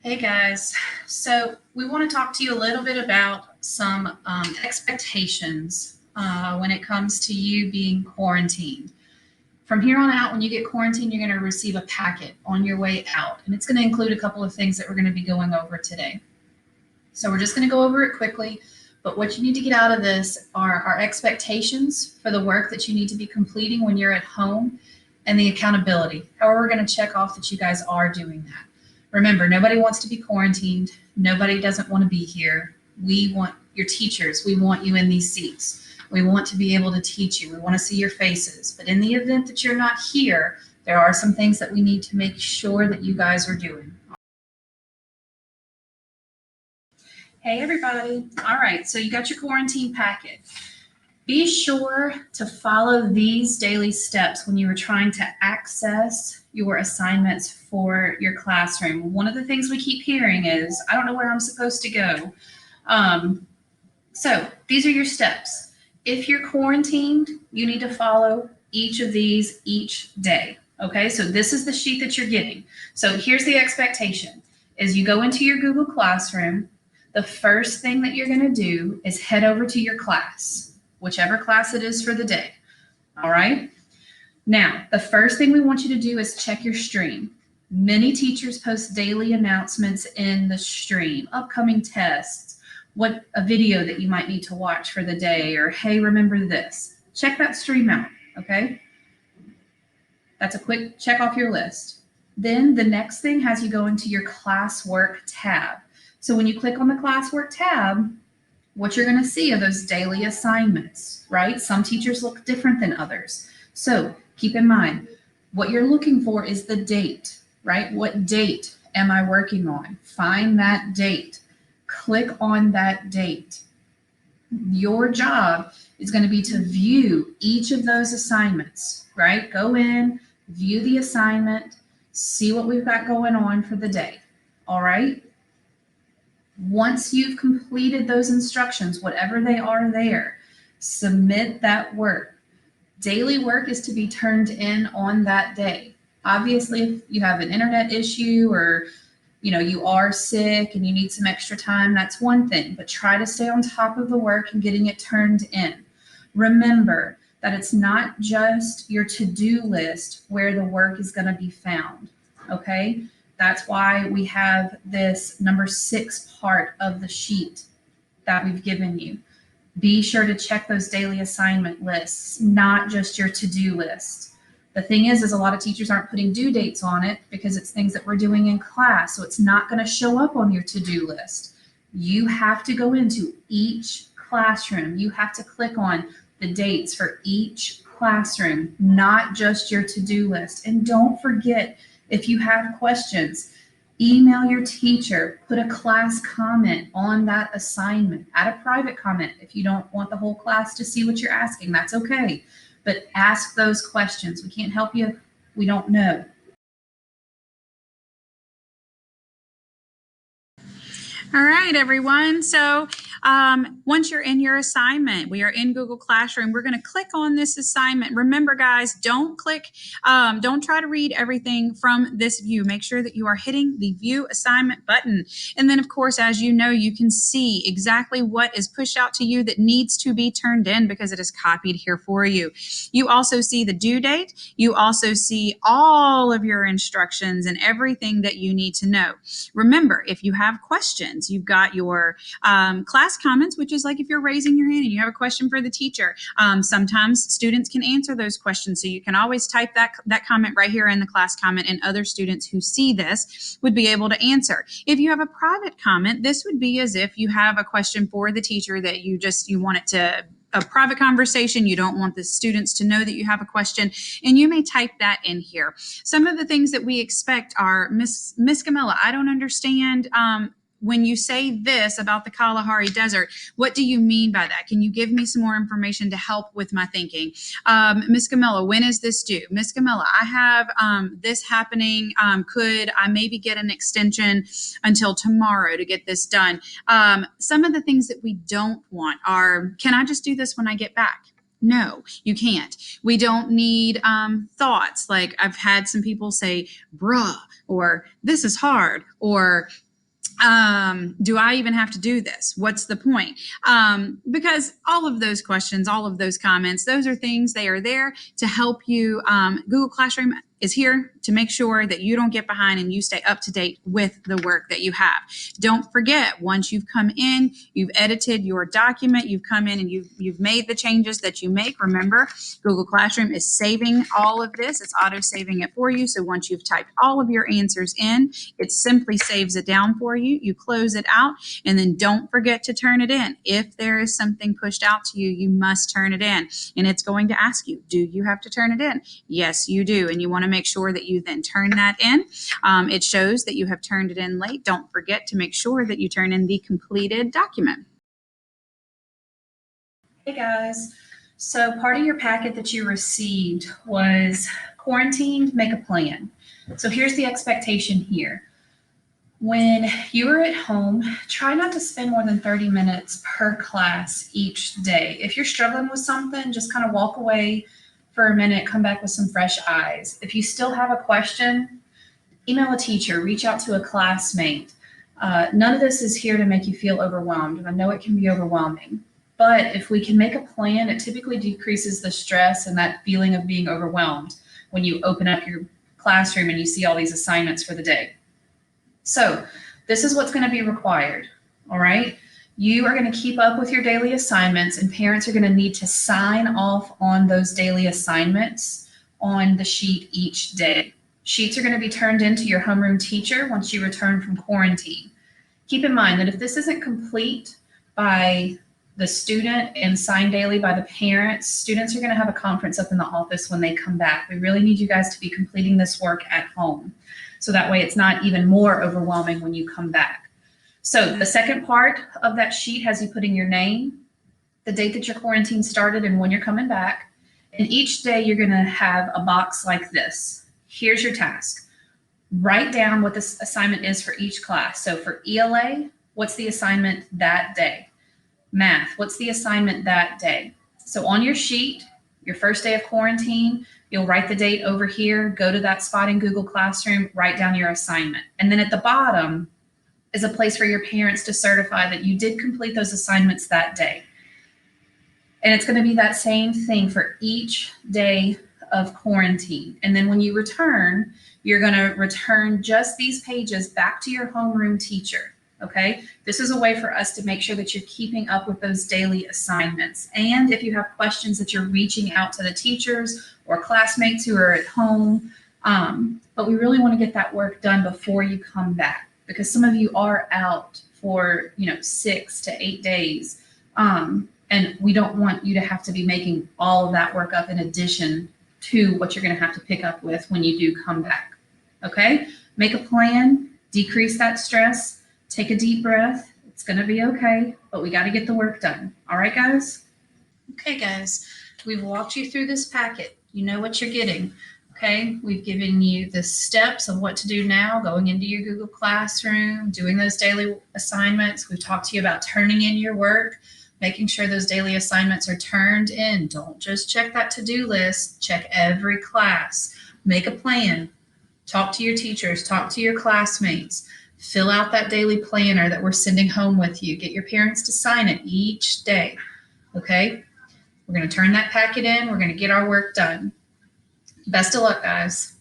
Hey guys, so we want to talk to you a little bit about some expectations when it comes to you being quarantined. From here on out, when you get quarantined, you're going to receive a packet on your way out, and it's going to include a couple of things that we're going to be going over today. So we're just going to go over it quickly, but what you need to get out of this are our expectations for the work that you need to be completing when you're at home and the accountability. How are we going to check off that you guys are doing that? Remember, nobody wants to be quarantined. Nobody doesn't want to be here. We want your teachers. We want you in these seats. We want to be able to teach you. We want to see your faces. But in the event that you're not here, there are some things that we need to make sure that you guys are doing. Hey, everybody. All right, so you got your quarantine packet. Be sure to follow these daily steps when you are trying to access your assignments for your classroom. One of the things we keep hearing is, I don't know where I'm supposed to go. So these are your steps. If you're quarantined, you need to follow each of these each day. Okay, so this is the sheet that you're getting. So here's the expectation, is you go into your Google Classroom. The first thing that you're going to do is head over to your class, whichever class it is for the day. All right. Now, the first thing we want you to do is check your stream. Many teachers post daily announcements in the stream, upcoming tests, what a video that you might need to watch for the day, or hey, remember this. Check that stream out, okay? That's a quick check off your list. Then the next thing has you go into your classwork tab. So when you click on the classwork tab, what you're going to see are those daily assignments, right? Some teachers look different than others. So keep in mind, what you're looking for is the date, right? What date am I working on? Find that date. Click on that date. Your job is going to be to view each of those assignments, right? Go in, view the assignment, see what we've got going on for the day, all right? Once you've completed those instructions, whatever they are there, submit that work. Daily work is to be turned in on that day. Obviously, if you have an internet issue or you are sick and you need some extra time, that's one thing, but try to stay on top of the work and getting it turned in. Remember that it's not just your to-do list where the work is going to be found, okay? That's why we have this number 6 part of the sheet that we've given you. Be sure to check those daily assignment lists, not just your to-do list. The thing is a lot of teachers aren't putting due dates on it because it's things that we're doing in class, so it's not going to show up on your to-do list. You have to go into each classroom. You have to click on the dates for each classroom, not just your to-do list. And don't forget, if you have questions, email your teacher, put a class comment on that assignment, add a private comment. If you don't want the whole class to see what you're asking, that's okay. But ask those questions. We can't help you if we don't know. All right, everyone. So once you're in your assignment, we are in Google Classroom. We're going to click on this assignment. Remember, guys, don't try to read everything from this view. Make sure that you are hitting the View Assignment button. And then, of course, as you know, you can see exactly what is pushed out to you that needs to be turned in because it is copied here for you. You also see the due date. You also see all of your instructions and everything that you need to know. Remember, if you have questions, you've got your class comments, which is like if you're raising your hand and you have a question for the teacher. Sometimes students can answer those questions, so you can always type that comment right here in the class comment, and other students who see this would be able to answer. If you have a private comment, this would be as if you have a question for the teacher that you want it to a private conversation. You don't want the students to know that you have a question, and you may type that in here. Some of the things that we expect are, Miss Camilla, I don't understand when you say this about the Kalahari Desert, what do you mean by that? Can you give me some more information to help with my thinking? Miss Camilla, when is this due? Miss Camilla, I have this happening. Could I maybe get an extension until tomorrow to get this done? Some of the things that we don't want are, can I just do this when I get back? No, you can't. We don't need thoughts like I've had some people say, bruh, or this is hard, or Do I even have to do this? What's the point? Because all of those questions, all of those comments, those are things, they are there to help you. Google Classroom is here to make sure that you don't get behind and you stay up to date with the work that you have. Don't forget, once you've come in, you've edited your document, you've come in and you've made the changes that you make. Remember, Google Classroom is saving all of this. It's auto saving it for you. So once you've typed all of your answers in, it simply saves it down for you. You close it out, and then don't forget to turn it in. If there is something pushed out to you, you must turn it in. And it's going to ask you, do you have to turn it in? Yes, you do. And you want to make sure that you then turn that in. It shows that you have turned it in late. Don't forget to make sure that you turn in the completed document. Hey guys, so part of your packet that you received was quarantined, make a plan. So here's the expectation here. When you are at home, try not to spend more than 30 minutes per class each day. If you're struggling with something, just kind of walk away for a minute, come back with some fresh eyes. If you still have a question, email a teacher, reach out to a classmate. None of this is here to make you feel overwhelmed, and I know it can be overwhelming. But if we can make a plan, it typically decreases the stress and that feeling of being overwhelmed when you open up your classroom and you see all these assignments for the day. So this is what's going to be required, all right? You are going to keep up with your daily assignments, and parents are going to need to sign off on those daily assignments on the sheet each day. Sheets are going to be turned into your homeroom teacher once you return from quarantine. Keep in mind that if this isn't complete by the student and signed daily by the parents, students are going to have a conference up in the office when they come back. We really need you guys to be completing this work at home, so that way it's not even more overwhelming when you come back. So the second part of that sheet has you putting your name, the date that your quarantine started, and when you're coming back. And each day you're going to have a box like this. Here's your task. Write down what this assignment is for each class. So for ELA, what's the assignment that day? Math, what's the assignment that day? So on your sheet, your first day of quarantine, you'll write the date over here, go to that spot in Google Classroom, write down your assignment. And then at the bottom is a place for your parents to certify that you did complete those assignments that day. And it's going to be that same thing for each day of quarantine. And then when you return, you're going to return just these pages back to your homeroom teacher. Okay, this is a way for us to make sure that you're keeping up with those daily assignments. And if you have questions, that you're reaching out to the teachers or classmates who are at home. But we really want to get that work done before you come back, because some of you are out for 6 to 8 days. And we don't want you to have to be making all of that work up in addition to what you're going to have to pick up with when you do come back. Okay, make a plan, decrease that stress. Take a deep breath. It's going to be okay, but we got to get the work done. All right, guys? Okay, guys, we've walked you through this packet. You know what you're getting. Okay, we've given you the steps of what to do now, going into your Google Classroom, doing those daily assignments. We've talked to you about turning in your work, making sure those daily assignments are turned in. Don't just check that to-do list. Check every class. Make a plan. Talk to your teachers. Talk to your classmates. Fill out that daily planner that we're sending home with you. Get your parents to sign it each day, okay? We're going to turn that packet in. We're going to get our work done. Best of luck, guys.